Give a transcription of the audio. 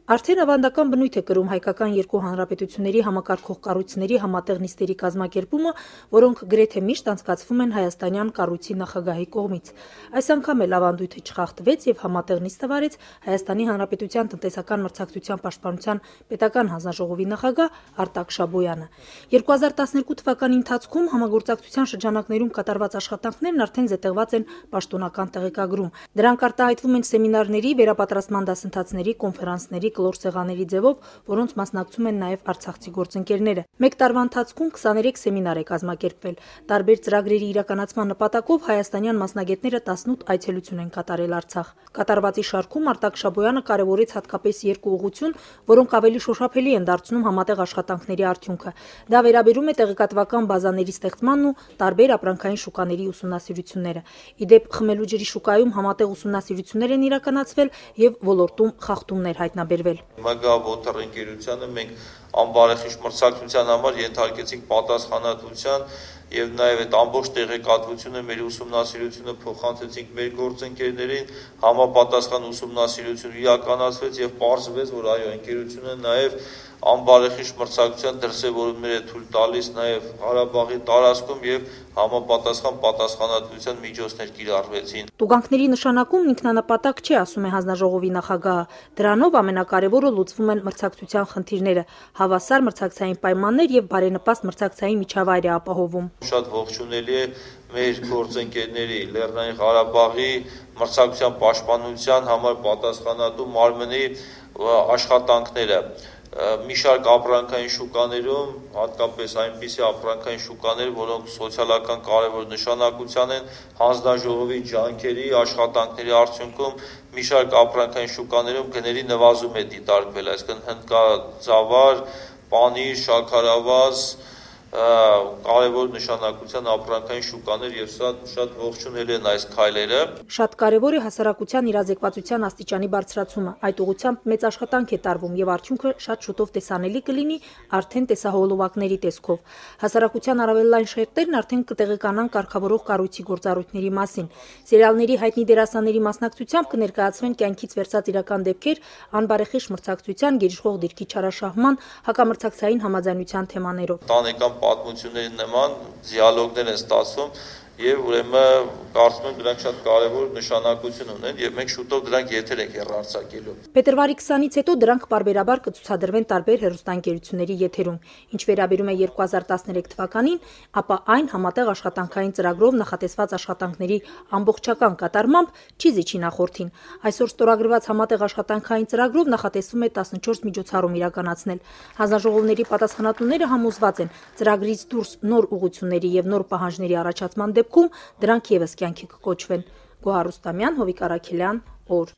Արդեն ավանդական բնույթ է կրում հայկական երկու հանրապետությունների համակարգող կառույցների համատեղ նիստերի կազմակերպումը, որոնք գրեթե միշտ անցկացվում են հայաստանյան կառույցի նախագահի կողմից։ Այս անգամ էլ ավանդույթը չխախտվեց եւ համատեղ նիստը վարեց Հայաստանի Հանրապետության տնտեսական մրցակցության պաշտպանության պետական հանձնաժողովի նախագահ Արտակ Շաբոյանը։ 2012 թվականի ընթացքում համագործակցության շրջանակներում կատարված աշխատանքներն արդեն զետեղված են պաշտոնական տեղեկագրում։ Դրանք արտահայտվում են սեմինարների, վերապատրաստման դասընթացների, կոնֆերանսների, կլոր սեղանների ձևով, որոնց մասնակցում են նաև արցախցի գործընկերները։ Մեկ տարվա ընթացքում 23 սեմինար է կազմակերպվել։ Տարբեր ծրագրերի իրականացման նպատակով հայաստանյան մասնագետները 18 այցելություն են կատարել Արցախ։ Կատարվածի շարքում Արտակ Շաբոյանը կարևորեց հատկապես երկու ուղղություն, որոնք ավելի շոշափելի են դարձնում համատեղ աշխատանքների արդյունքը։ Դա վերաբերում է տեղեկատվական բազաների ստեղծմանն ու տարբեր ապրանքային շուկաների ուսումնասիրությունները։ Իդեպ խմելու ջրի շուկայում համատեղ ուսումնասիրություններ են իրականացվել եւ ոլորտում խախտումներ հայտնաբերվել։ Մագավոթր ընկերությանը մենք անբարեխիղճ մրցակցության համար ենթարկեցինք պատասխանատվության եւ նաեւ այդ ամբողջ տեղեկատվությունը մեր ուսումնասիրությունը փոխանցեցինք մեր գործընկերներին, համապատասխան ուսումնասիրություն իրականացվեց եւ պարզվեց, որ այո, ընկերությունը նաեւ անբարեխիղճ մրցակցության դրսևորումներ է թույլ տալիս նաեւ Ղարաբաղի տարածքում եւ համապատասխան պատասխանատվության միջոցներ կիրառվեցին։ Տուգանքների նշանակումն ինքնանպատակ չէ, ասում է հանձնաժողովի նախագահը։ Դրանով ամենակարևորը լուծվում են մրցակցության խնդիրները, հավասար մրցակցային պայմաններ եւ բարենպաստ մրցակցային միջավայր է ապահովում։ Շատ ողջունելի է մեր գործընկերների Լեռնային Ղարաբաղի մրցակցության պաշտպանության համար պատասխանատու մարմնի աշխատանքները։ Մի շարք ապրանքային շուկաներում, հատկապես այնպիսի ապրանքային շուկաներ, որոնք սոցիալական կարևոր նշանակության են, հանձնաժողովի ջանքերի, աշխատանքների արդյունքում մի շարք ապրանքային շուկաներում գների նվազում է դիտարկվել, այսինքն հնդկածավալ, պանիր, շաքարավազ, կարևոր նշանակության ապրանքային շուկաներ եւ շատ ողջունելի են այս քայլերը։ Շատ կարևոր է հասարակության իրազեկվածության աստիճանի բարձրացումը։ Այդ ուղղությամբ մեծ աշխատանք է տարվում եւ արդյունքը շատ շուտով տեսանելի կլինի արդեն տեսահոլովակների տեսքով։ Հասարակության առավել լայն շերտերն արդեն կտեղեկանան կարգավորող կառույցի գործառույթների մասին։ Սերիալների հայտնի դերասանների մասնակցությամբ կներկայացվեն կյանքից վերցած իրական դեպքեր, անբարեխիղճ մրցակցության, գերիշխող դիրքի չարաշահման, հակամրցակցային համաձայնության թեմաներով։ Տանեկան պատմությունների նման դիալոգներ են ստացվում եւ ուրեմն կարծում եմ դրանք շատ կարեւոր նշանակություն ունեն եւ մենք շուտով դրանք եթեր ենք հեռարձակելու։ Փետրվարի 20-ից հետո դրանք պարբերաբար կցուցադրվեն տարբեր հեռուստաընկերությունների եթերում։ Ինչ վերաբերում է 2013 թվականին, ապա այն համատեղ աշխատանքային ծրագրով նախատեսված աշխատանքների ամբողջական կատարմամբ չի զիջի նախորդին։ Այսօր ստորագրված համատեղ աշխատանքային ծրագրով նախատեսվում է 14 միջոցառում իրականացնել։ Հանձնաժողովների պատասխանատուները համոզված են, ծրագրից դուրս նոր ուղղությունների եւ նոր պահանջների առաջացման դեպքում դրանք եւս կյանքի կկոչվեն։ Գոհար Ռուստամյան, Հովիկ Արաքելյան, օր։